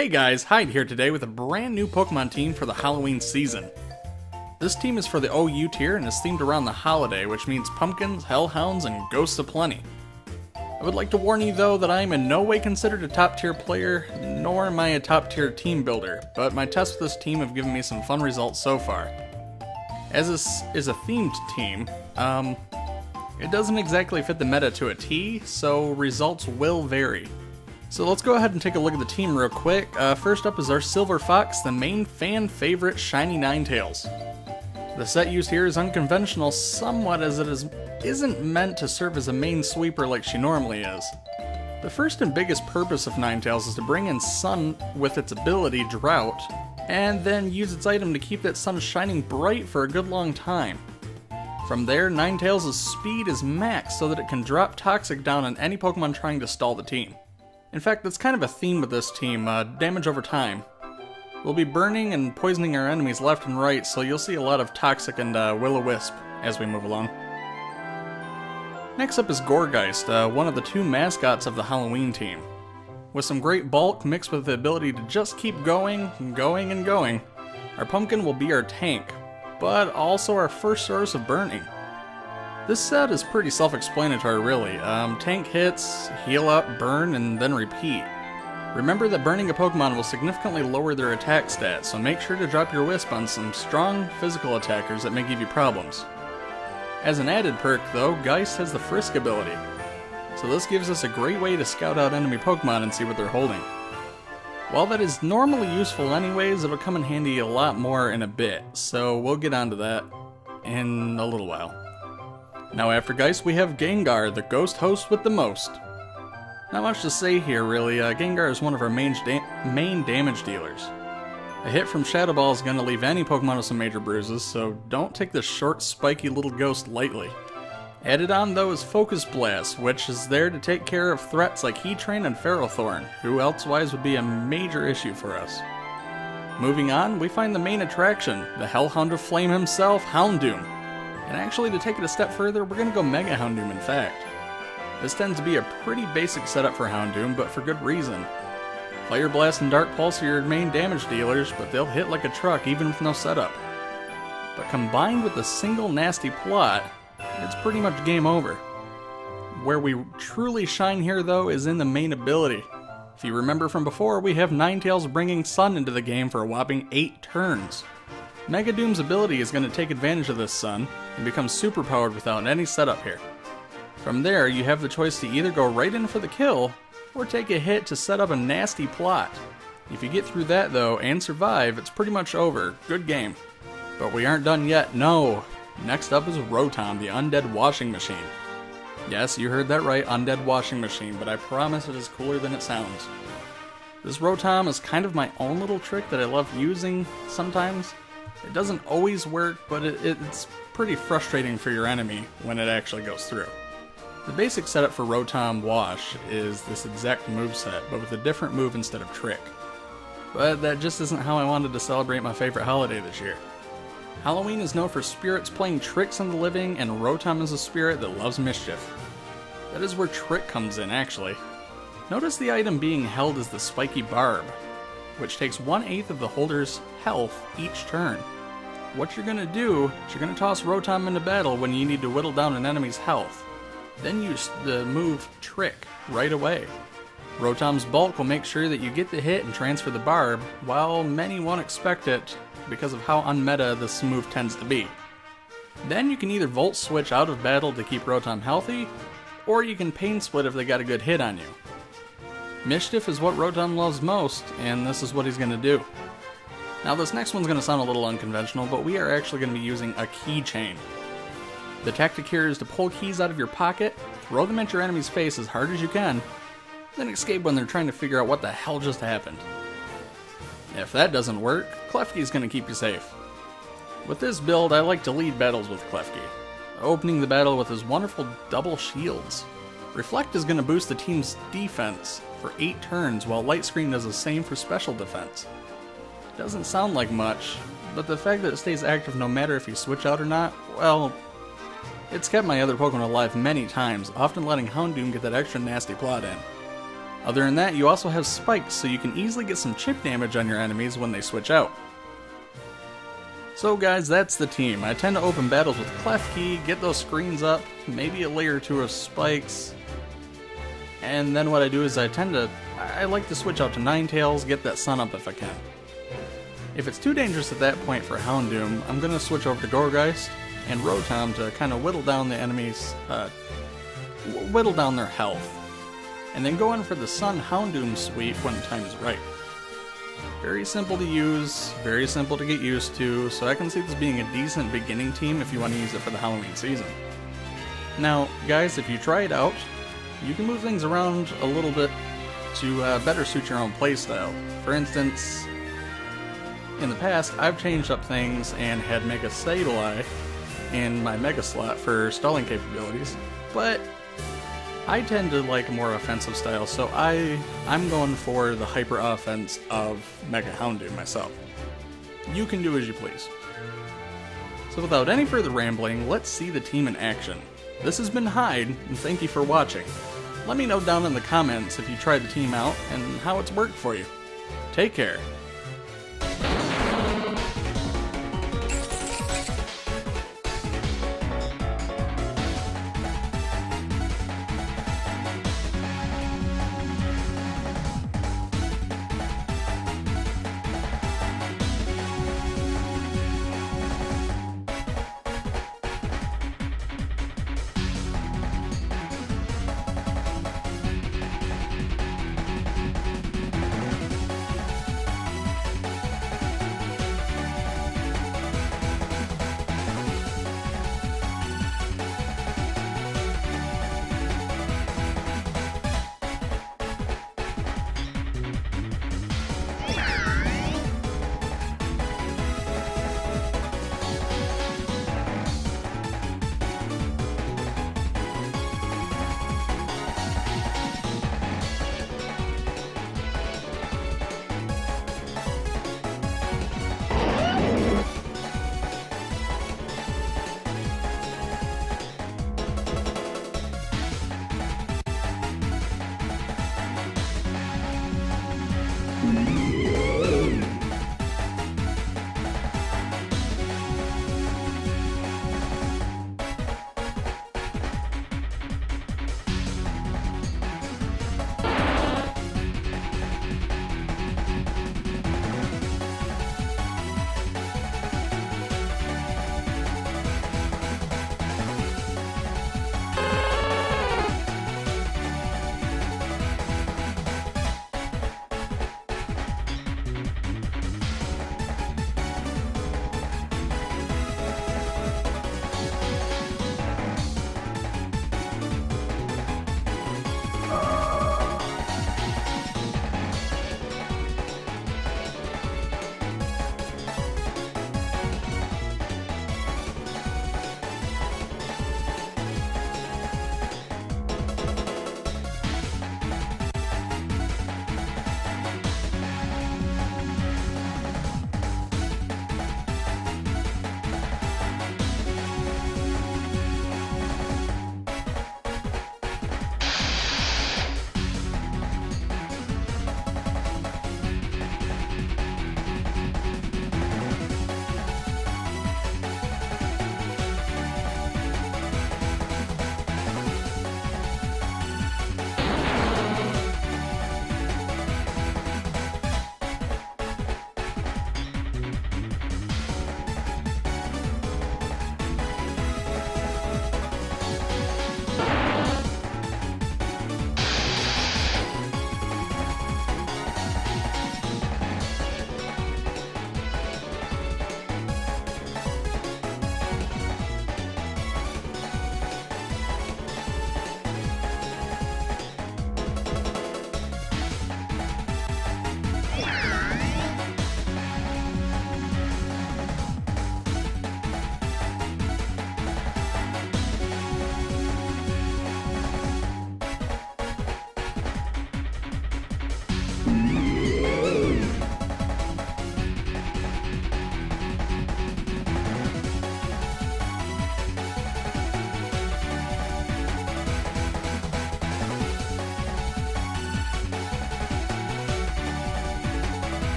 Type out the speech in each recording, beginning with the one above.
Hey guys, Hyde here today with a brand new Pokemon team for the Halloween season. This team is for the OU tier and is themed around the holiday, which means pumpkins, hellhounds, and ghosts aplenty. I would like to warn you though that I am in no way considered a top tier player, nor am I a top tier team builder, but my tests with this team have given me some fun results so far. As this is a themed team, it doesn't exactly fit the meta to a T, so results will vary. So let's go ahead and take a look at the team real quick. First up is our Silver Fox, the main fan favorite Shiny Ninetales. The set used here is unconventional somewhat as it isn't meant to serve as a main sweeper like she normally is. The first and biggest purpose of Ninetales is to bring in sun with its ability Drought, and then use its item to keep that sun shining bright for a good long time. From there, Ninetales' speed is maxed so that it can drop Toxic down on any Pokemon trying to stall the team. In fact, that's kind of a theme with this team, damage over time. We'll be burning and poisoning our enemies left and right, so you'll see a lot of Toxic and Will-O-Wisp as we move along. Next up is Gourgeist, one of the two mascots of the Halloween team. With some great bulk mixed with the ability to just keep going, and going, our pumpkin will be our tank, but also our first source of burning. This set is pretty self-explanatory really. Tank hits, heal up, burn, and then repeat. Remember that burning a Pokemon will significantly lower their attack stats, so make sure to drop your Wisp on some strong physical attackers that may give you problems. As an added perk though, Geist has the Frisk ability, so this gives us a great way to scout out enemy Pokemon and see what they're holding. While that is normally useful anyways, it'll come in handy a lot more in a bit, so we'll get onto that in a little while. Now after Geist we have Gengar, the ghost host with the most. Not much to say here really, Gengar is one of our main damage dealers. A hit from Shadow Ball is going to leave any Pokemon with some major bruises, so don't take this short spiky little ghost lightly. Added on though is Focus Blast, which is there to take care of threats like Heatran and Ferrothorn, who elsewise would be a major issue for us. Moving on, we find the main attraction, the Hellhound of Flame himself, Houndoom. And actually, to take it a step further, we're going to go Mega Houndoom in fact. This tends to be a pretty basic setup for Houndoom, but for good reason. Fire Blast and Dark Pulse are your main damage dealers, but they'll hit like a truck even with no setup. But combined with a single nasty plot, it's pretty much game over. Where we truly shine here though is in the main ability. If you remember from before, we have Ninetales bringing Sun into the game for a whopping 8 turns. Megadoom's ability is going to take advantage of this Sun and become superpowered without any setup here. From there, you have the choice to either go right in for the kill, or take a hit to set up a nasty plot. If you get through that though, and survive, it's pretty much over. Good game. But we aren't done yet, no! Next up is Rotom, the Undead Washing Machine. Yes, you heard that right, Undead Washing Machine, but I promise it is cooler than it sounds. This Rotom is kind of my own little trick that I love using sometimes. It doesn't always work, but it's pretty frustrating for your enemy when it actually goes through. The basic setup for Rotom Wash is this exact moveset, but with a different move instead of trick. But that just isn't how I wanted to celebrate my favorite holiday this year. Halloween is known for spirits playing tricks on the living, and Rotom is a spirit that loves mischief. That is where Trick comes in, actually. Notice the item being held as the Spiky Barb, which takes 1/8 of the holder's health each turn. What you're going to do is you're going to toss Rotom into battle when you need to whittle down an enemy's health. Then use the move Trick right away. Rotom's bulk will make sure that you get the hit and transfer the barb, while many won't expect it because of how unmeta this move tends to be. Then you can either Volt Switch out of battle to keep Rotom healthy, or you can Pain Split if they got a good hit on you. Mischief is what Rotom loves most, and this is what he's going to do. Now this next one's going to sound a little unconventional, but we are actually going to be using a keychain. The tactic here is to pull keys out of your pocket, throw them at your enemy's face as hard as you can, then escape when they're trying to figure out what the hell just happened. If that doesn't work, Klefki is going to keep you safe. With this build, I like to lead battles with Klefki, opening the battle with his wonderful double shields. Reflect is going to boost the team's defense for 8 turns, while Light Screen does the same for special defense. Doesn't sound like much, but the fact that it stays active no matter if you switch out or not, well, it's kept my other Pokemon alive many times, often letting Houndoom get that extra nasty plot in. Other than that, you also have spikes, so you can easily get some chip damage on your enemies when they switch out. So guys, that's the team. I tend to open battles with Klefki, get those screens up, maybe a layer or two of spikes, and then what I do is I like to switch out to Ninetales, get that sun up if I can. If it's too dangerous at that point for Houndoom, I'm going to switch over to Gorgeist and Rotom to kind of whittle down the enemies, whittle down their health, and then go in for the Sun Houndoom sweep when the time is right. Very simple to use, very simple to get used to, so I can see this being a decent beginning team if you want to use it for the Halloween season. Now, guys, if you try it out, you can move things around a little bit to better suit your own playstyle. For instance, in the past, I've changed up things and had Mega Sableye in my Mega slot for stalling capabilities, but I tend to like a more offensive style, so I'm going for the hyper offense of Mega Houndoom myself. You can do as you please. So without any further rambling, let's see the team in action. This has been Hyde, and thank you for watching. Let me know down in the comments if you tried the team out and how it's worked for you. Take care.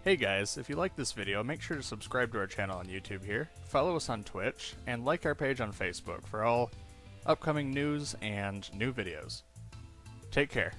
Hey guys, if you like this video, make sure to subscribe to our channel on YouTube here, follow us on Twitch, and like our page on Facebook for all upcoming news and new videos. Take care.